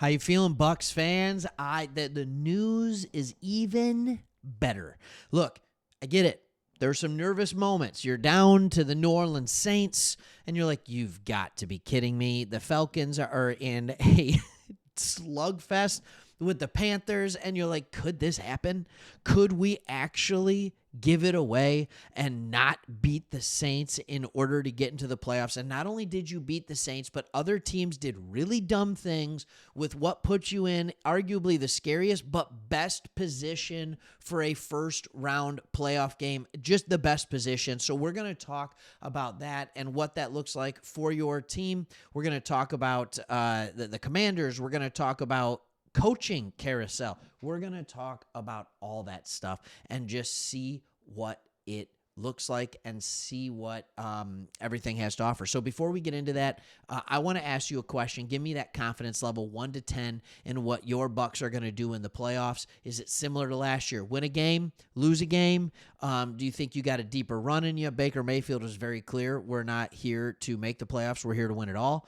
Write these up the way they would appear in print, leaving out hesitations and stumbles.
How you feeling, Bucs fans? The news is even better. Look, I get it. There's some nervous moments. You're down to the New Orleans Saints, and you're like, you've got to be kidding me. The Falcons are in a slugfest with the Panthers, and you're like, could this happen? Could we actually give it away and not beat the Saints in order to get into the playoffs? And not only did you beat the Saints, but other teams did really dumb things with what puts you in arguably the scariest but best position for a first-round playoff game, just the best position. So we're going to talk about that and what that looks like for your team. We're going to talk about the Commanders. We're going to talk about coaching carousel. We're going to talk about all that stuff and just see what it looks like and see what everything has to offer. So before we get into that, I want to ask you a question. Give me that confidence level 1 to 10 in what your Bucs are going to do in the playoffs. Is it similar to last year? Win a game, lose a game? Do you think you got a deeper run in you? Baker Mayfield was very clear. We're not here to make the playoffs. We're here to win it all.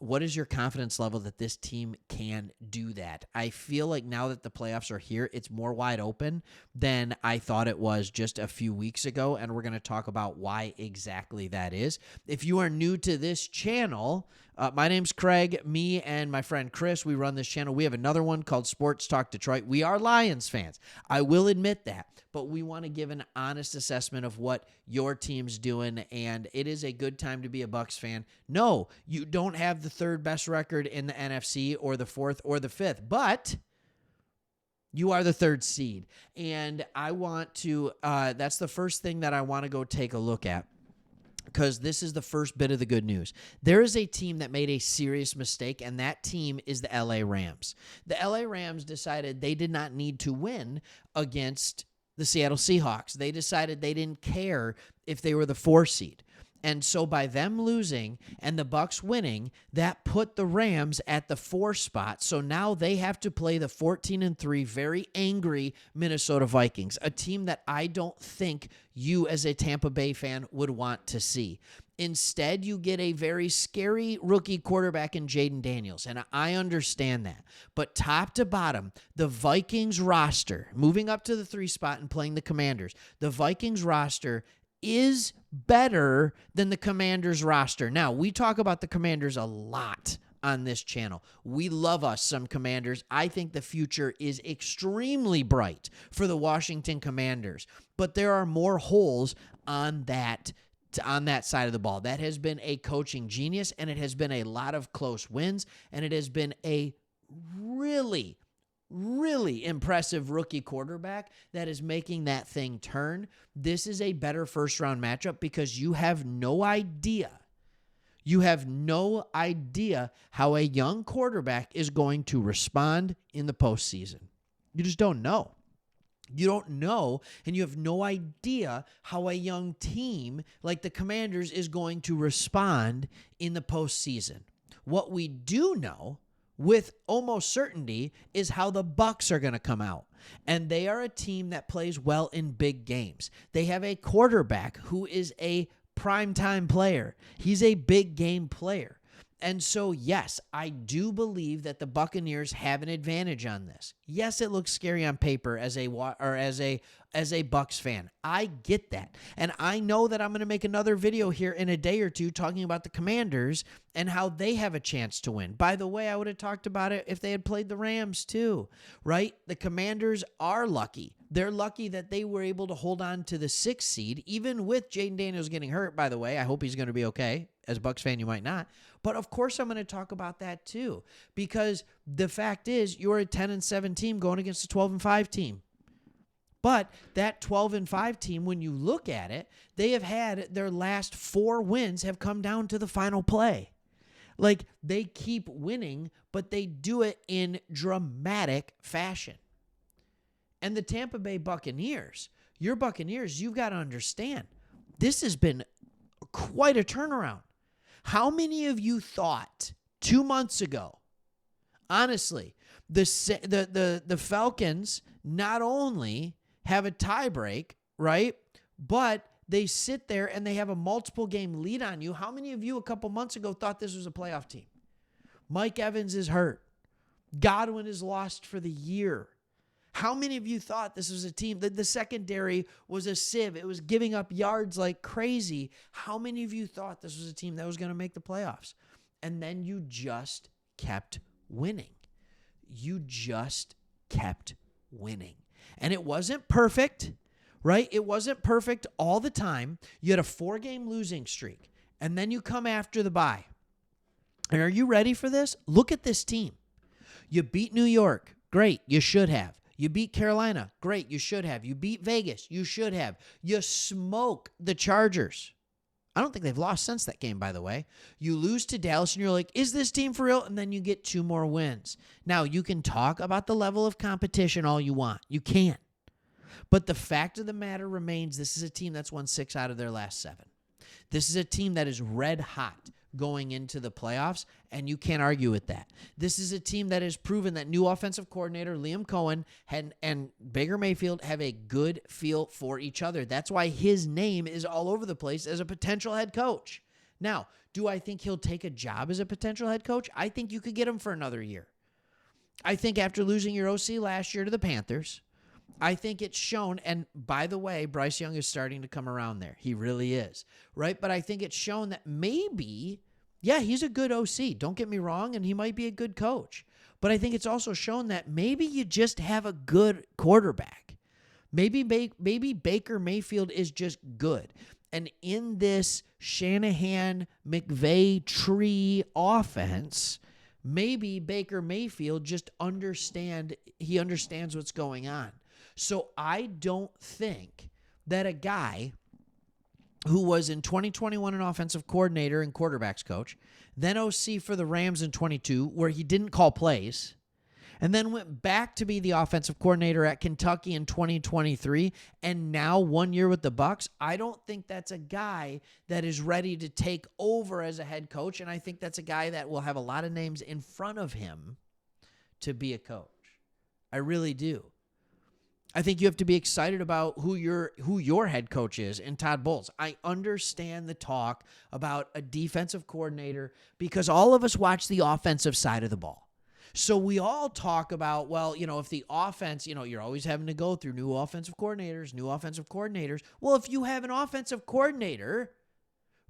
What is your confidence level that this team can do that? I feel like now that the playoffs are here, it's more wide open than I thought it was just a few weeks ago, and we're going to talk about why exactly that is. If you are new to this channel, my name's Craig. Me and my friend Chris, we run this channel. We have another one called Sports Talk Detroit. We are Lions fans. I will admit that, but we want to give an honest assessment of what your team's doing, and it is a good time to be a Bucs fan. No, you don't have the third best record in the NFC or the fourth or the fifth, but you are the third seed, and I want to, that's the first thing that I want to go take a look at, because this is the first bit of the good news. There is a team that made a serious mistake, and that team is the LA Rams. The LA Rams decided they did not need to win against the Seattle Seahawks. They decided they didn't care if they were the 4 seed. And so by them losing and the Bucs winning, that put the Rams at the 4 spot. So now they have to play the 14-3 very angry Minnesota Vikings, a team that I don't think you as a Tampa Bay fan would want to see. Instead, you get a very scary rookie quarterback in Jaden Daniels, and I understand that. But top to bottom, the Vikings roster, moving up to the 3 spot and playing the Commanders, the Vikings roster is better than the Commanders roster. Now, we talk about the Commanders a lot on this channel. We love us some Commanders. I think the future is extremely bright for the Washington Commanders, but there are more holes on that side of the ball. That has been a coaching genius, and it has been a lot of close wins, and it has been a really impressive rookie quarterback that is making that thing turn. This is a better first-round matchup because you have no idea. You have no idea how a young quarterback is going to respond in the postseason. You just don't know. You don't know, and you have no idea how a young team like the Commanders is going to respond in the postseason. What we do know with almost certainty is how the Bucs are going to come out. And they are a team that plays well in big games. They have a quarterback who is a primetime player. He's a big game player. And so, yes, I do believe that the Buccaneers have an advantage on this. Yes, it looks scary on paper as a Bucs fan. I get that. And I know that I'm going to make another video here in a day or two talking about the Commanders and how they have a chance to win. By the way, I would have talked about it if they had played the Rams too, right? The Commanders are lucky. They're lucky that they were able to hold on to the 6th seed, even with Jaden Daniels getting hurt, by the way. I hope he's going to be okay. As a Bucs fan, you might not. But of course, I'm going to talk about that too, because the fact is you're a 10-7 team going against a 12-5 team. But that 12-5 team, when you look at it, they have had their last 4 wins have come down to the final play. Like, they keep winning, but they do it in dramatic fashion. And the Tampa Bay Buccaneers, your Buccaneers, you've got to understand, this has been quite a turnaround. How many of you thought 2 months ago, honestly, the Falcons not only have a tie break, right, but they sit there and they have a multiple game lead on you? How many of you a couple months ago thought this was a playoff team? Mike Evans is hurt. Godwin is lost for the year. How many of you thought this was a team that the secondary was a sieve? It was giving up yards like crazy. How many of you thought this was a team that was going to make the playoffs? And then you just kept winning. You just kept winning. And it wasn't perfect, right? It wasn't perfect all the time. You had a 4-game losing streak, and then you come after the bye. And are you ready for this? Look at this team. You beat New York. Great. You should have. You beat Carolina. Great. You should have. You beat Vegas. You should have. You smoke the Chargers. I don't think they've lost since that game, by the way. You lose to Dallas, and you're like, is this team for real? And then you get 2 more wins. Now, you can talk about the level of competition all you want. You can. But the fact of the matter remains, this is a team that's won 6 out of their last 7. This is a team that is red hot going into the playoffs, and you can't argue with that. This is a team that has proven that new offensive coordinator Liam Cohen and Baker Mayfield have a good feel for each other. That's why his name is all over the place as a potential head coach. Now, do I think he'll take a job as a potential head coach? I think you could get him for another year. I think after losing your OC last year to the Panthers, I think it's shown, and by the way, Bryce Young is starting to come around there. He really is, right? But I think it's shown that maybe, yeah, he's a good OC. Don't get me wrong, and he might be a good coach. But I think it's also shown that maybe you just have a good quarterback. Maybe Baker Mayfield is just good. And in this Shanahan-McVay tree offense, maybe Baker Mayfield just understands what's going on. So I don't think that a guy who was in 2021 an offensive coordinator and quarterbacks coach, then OC for the Rams in 22, where he didn't call plays, and then went back to be the offensive coordinator at Kentucky in 2023, and now 1 year with the Bucs, I don't think that's a guy that is ready to take over as a head coach, and I think that's a guy that will have a lot of names in front of him to be a coach. I really do. I think you have to be excited about who your head coach is in Todd Bowles. I understand the talk about a defensive coordinator because all of us watch the offensive side of the ball. So we all talk about, well, if the offense, you're always having to go through new offensive coordinators. Well, if you have an offensive coordinator,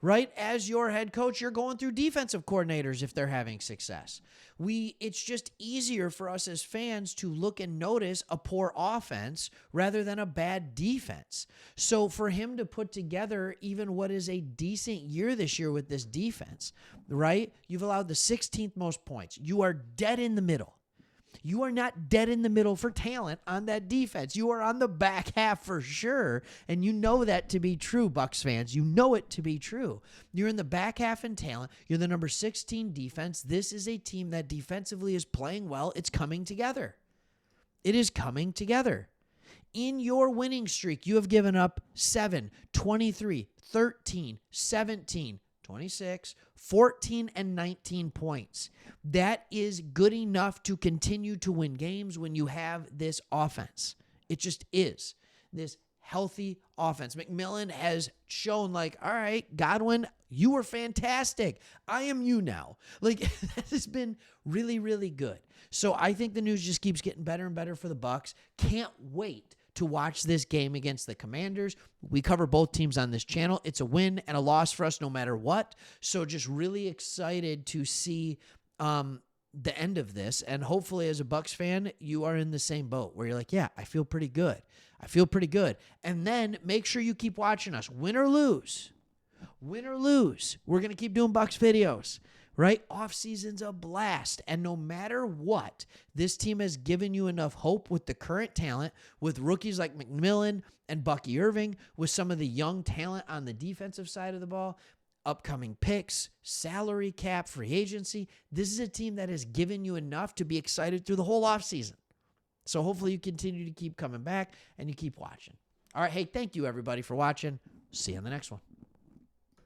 right, as your head coach, you're going through defensive coordinators if they're having success. It's just easier for us as fans to look and notice a poor offense rather than a bad defense. So for him to put together even what is a decent year this year with this defense, right? You've allowed the 16th most points. You are dead in the middle. You are not dead in the middle for talent on that defense. You are on the back half for sure, and you know that to be true, Bucs fans. You know it to be true. You're in the back half in talent. You're the number 16 defense. This is a team that defensively is playing well. It's coming together. It is coming together. In your winning streak, you have given up 7, 23, 13, 17, 26, 14, and 19 points. That is good enough to continue to win games when you have this offense. It just is. This healthy offense. McMillan has shown all right, Godwin, you were fantastic. I am you now. That has been really, really good. So I think the news just keeps getting better and better for the Bucs. Can't wait to watch this game against the Commanders. We cover both teams on this channel. It's a win and a loss for us no matter what. So just really excited to see the end of this. And hopefully as a Bucs fan, you are in the same boat where you're like, yeah, I feel pretty good. And then make sure you keep watching us. Win or lose, we're going to keep doing Bucs videos. Right? Off-season's a blast. And no matter what, this team has given you enough hope with the current talent, with rookies like McMillan and Bucky Irving, with some of the young talent on the defensive side of the ball, upcoming picks, salary cap, free agency. This is a team that has given you enough to be excited through the whole offseason. So hopefully you continue to keep coming back and you keep watching. All right. Hey, thank you, everybody, for watching. See you on the next one.